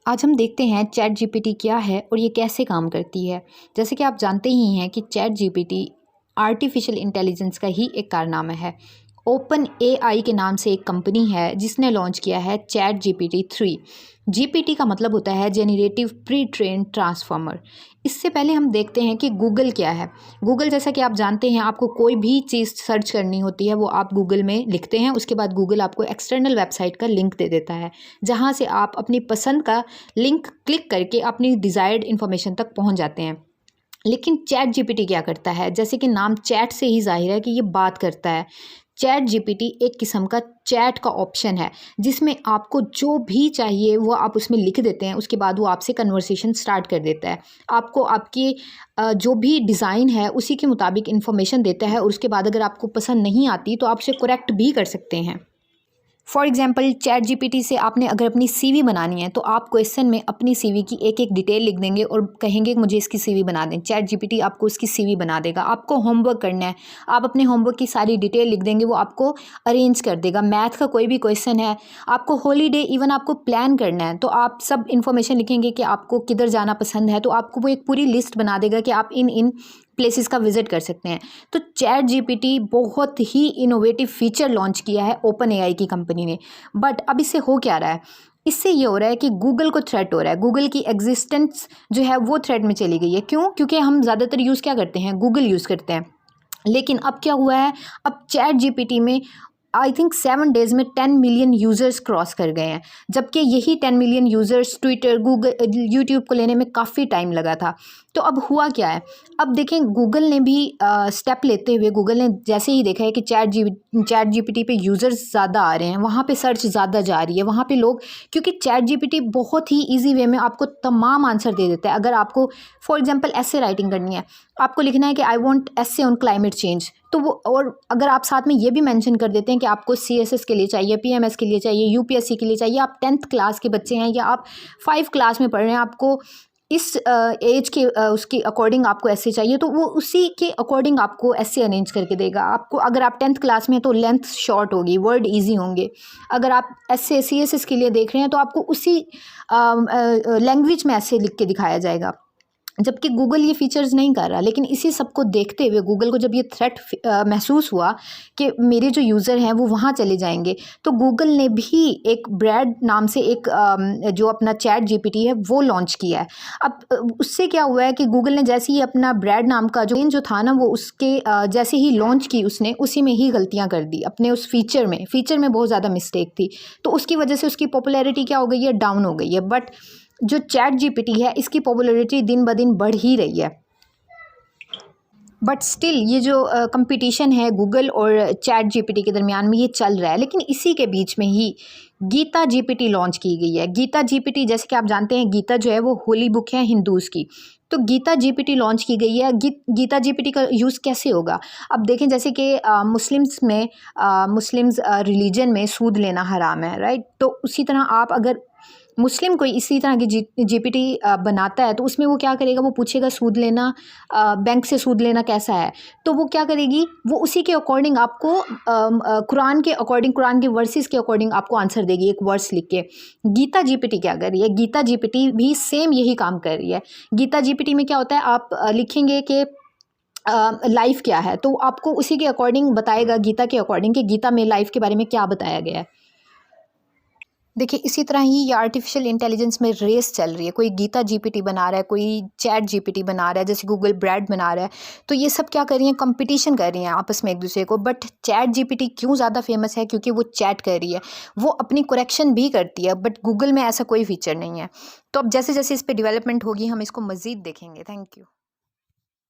आज हम देखते हैं चैट जीपीटी क्या है और ये कैसे काम करती है। जैसे कि आप जानते ही हैं कि चैट जीपीटी आर्टिफिशियल इंटेलिजेंस का ही एक कारनामा है। ओपन एआई के नाम से एक कंपनी है जिसने लॉन्च किया है चैट जीपीटी 3। जीपीटी का मतलब होता है जेनरेटिव प्री ट्रेन ट्रांसफॉर्मर। इससे पहले हम देखते हैं कि गूगल क्या है। गूगल, जैसा कि आप जानते हैं, आपको कोई भी चीज़ सर्च करनी होती है वो आप गूगल में लिखते हैं, उसके बाद गूगल आपको एक्सटर्नल वेबसाइट का लिंक दे देता है जहाँ से आप अपनी पसंद का लिंक क्लिक करके अपनी डिज़ायर्ड इन्फॉर्मेशन तक पहुँच जाते हैं। लेकिन चैट जीपीटी क्या करता है? जैसे कि नाम चैट से ही जाहिर है कि ये बात करता है। चैट जीपीटी एक किस्म का चैट का ऑप्शन है जिसमें आपको जो भी चाहिए वो आप उसमें लिख देते हैं, उसके बाद वो आपसे कन्वर्सेशन स्टार्ट कर देता है। आपको आपकी जो भी डिज़ाइन है उसी के मुताबिक इन्फॉर्मेशन देता है और उसके बाद अगर आपको पसंद नहीं आती तो आप उसे करेक्ट भी कर सकते हैं। फॉर एग्जाम्पल, चैट जीपीटी से आपने अगर अपनी सीवी बनानी है तो आप क्वेश्चन में अपनी सीवी की एक एक डिटेल लिख देंगे और कहेंगे कि मुझे इसकी सीवी बना दें। चैट जीपीटी आपको उसकी सीवी बना देगा। आपको होमवर्क करना है, आप अपने होमवर्क की सारी डिटेल लिख देंगे, वो आपको अरेंज कर देगा। मैथ का कोई भी क्वेश्चन है, आपको हॉलीडे इवन आपको प्लान करना है तो आप सब इन्फॉर्मेशन लिखेंगे कि आपको किधर जाना पसंद है, तो आपको वो एक पूरी लिस्ट बना देगा कि आप इन इन प्लेसेस का विजिट कर सकते हैं। तो चैट जीपीटी बहुत ही इनोवेटिव फीचर लॉन्च किया है ओपन एआई की कंपनी ने। बट अब इससे हो क्या रहा है? इससे ये हो रहा है कि गूगल को थ्रेट हो रहा है। गूगल की एग्जिस्टेंस जो है वो थ्रेट में चली गई है। क्यों? क्योंकि हम ज़्यादातर यूज़ क्या करते हैं? गूगल यूज़ करते हैं। लेकिन अब क्या हुआ है? अब चैट जीपीटी में आई थिंक 7 डेज़ में 10 मिलियन यूज़र्स क्रॉस कर गए हैं, जबकि यही 10 million users Twitter, Google, YouTube को लेने में काफ़ी टाइम लगा था। तो अब हुआ क्या है? अब देखें, गूगल ने भी स्टेप लेते हुए, गूगल ने जैसे ही देखा है कि चैट जीपीटी पे यूज़र्स ज़्यादा आ रहे हैं, वहाँ पे सर्च ज़्यादा जा रही है, वहाँ पे लोग, क्योंकि चैट जीपीटी बहुत ही ईजी वे में आपको तमाम आंसर दे देता है। अगर आपको फॉर एग्जांपल एसे राइटिंग करनी है, आपको लिखना है कि I want essay on climate change, तो वो, और अगर आप साथ में ये भी मेंशन कर देते हैं कि आपको सीएसएस के लिए चाहिए, पीएमएस के लिए चाहिए, यूपीएससी के लिए चाहिए, आप 10th क्लास के बच्चे हैं या आप 5 क्लास में पढ़ रहे हैं, आपको इस एज के उसके अकॉर्डिंग आपको ऐसे चाहिए, तो वो उसी के अकॉर्डिंग आपको ऐसे अरेंज करके देगा। आपको अगर आप 10th क्लास में हैं तो लेंथ शॉर्ट होगी, वर्ड इजी होंगे। अगर आप ऐसे सीएसएस के लिए देख रहे हैं तो आपको उसी लैंग्वेज में ऐसे लिख के दिखाया जाएगा। जबकि गूगल ये फीचर्स नहीं कर रहा। लेकिन इसी सब को देखते हुए गूगल को जब ये थ्रेट महसूस हुआ कि मेरे जो यूज़र हैं वो वहाँ चले जाएंगे, तो गूगल ने भी एक ब्रैड नाम से एक जो अपना चैट जीपीटी है वो लॉन्च किया है। अब उससे क्या हुआ है कि गूगल ने जैसे ही अपना ब्रैड नाम का जो था ना, वो उसके जैसे ही लॉन्च की उसने, उसी में ही गलतियाँ कर दी अपने उस फीचर में बहुत ज़्यादा मिस्टेक थी। तो उसकी वजह से उसकी पॉपुलैरिटी क्या हो गई है? डाउन हो गई है। बट जो चैट जीपीटी है इसकी पॉपुलैरिटी दिन ब दिन बढ़ ही रही है। बट स्टिल ये जो कंपटीशन है गूगल और चैट जीपीटी के दरमियान में, ये चल रहा है। लेकिन इसी के बीच में ही गीता जीपीटी लॉन्च की गई है। गीता जीपीटी, जैसे कि आप जानते हैं, गीता जो है वो होली बुक है हिंदूज़ की। तो गीता जीपीटी लॉन्च की गई है। गीता जीपीटी का यूज़ कैसे होगा? अब देखें, जैसे कि मुस्लिम्स रिलीजन में सूद लेना हराम है, राइट? तो उसी तरह आप अगर मुस्लिम कोई इसी तरह की जीपीटी बनाता है तो उसमें वो क्या करेगा? वो पूछेगा सूद लेना, बैंक से सूद लेना कैसा है? तो वो क्या करेगी? वो उसी के अकॉर्डिंग आपको कुरान के अकॉर्डिंग, कुरान के वर्सेस के अकॉर्डिंग आपको आंसर देगी, एक वर्स लिख के। गीता जीपीटी क्या कर रही है? गीता जीपीटी भी सेम यही काम कर रही है। गीता जीपीटी में क्या होता है? आप लिखेंगे कि लाइफ क्या है, तो आपको उसी के अकॉर्डिंग बताएगा, गीता के अकॉर्डिंग, कि गीता में लाइफ के बारे में क्या बताया गया है। देखिए, इसी तरह ही ये आर्टिफिशियल इंटेलिजेंस में रेस चल रही है। कोई गीता जीपीटी बना रहा है, कोई चैट जीपीटी बना रहा है, जैसे गूगल ब्रैड बना रहा है। तो ये सब क्या कर रही हैं? कंपटीशन कर रही हैं आपस में एक दूसरे को। बट चैट जीपीटी क्यों ज़्यादा फेमस है? क्योंकि वो चैट कर रही है, वो अपनी करेक्शन भी करती है। बट गूगल में ऐसा कोई फीचर नहीं है। तो अब जैसे जैसे इस पर डेवलपमेंट होगी हम इसको मज़ीद देखेंगे। Thank you.